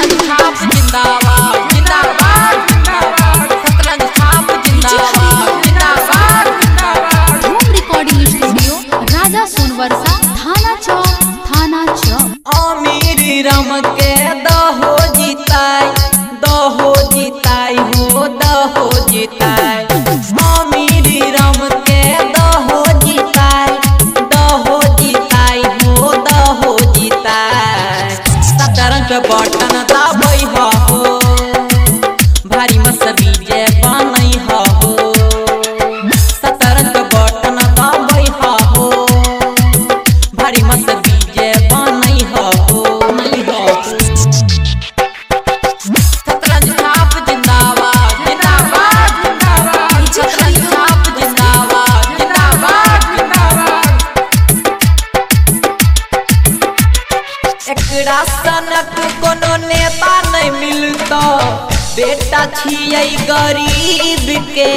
शतरंज छाप जिंदाबाद जिंदाबाद जिंदाबाद, शतरंज छाप जिंदाबाद जिंदाबाद जिंदाबाद। धूम रिकॉर्डिंग स्टूडियो राजा सोनवर्षा थाना चौक थाना चौक। अमीरी रम के दहो जीताई हो दहो जीताई, अमीरी रम के दहो जीताई हो दहो जीताई। शतरंज बटन दाबै हो भारी मसबी जे बनै हो, शतरंज बटन दाबै हो भारी मसबी जे बनै हो। शतरंज छाप जिंदाबाद जिंदाबाद जिंदाबाद, शतरंज छाप जिंदाबाद जिंदाबाद जिंदाबाद। एकरा सनक कोनो नेता नहीं मिलता, बेटा छियै गरीब के।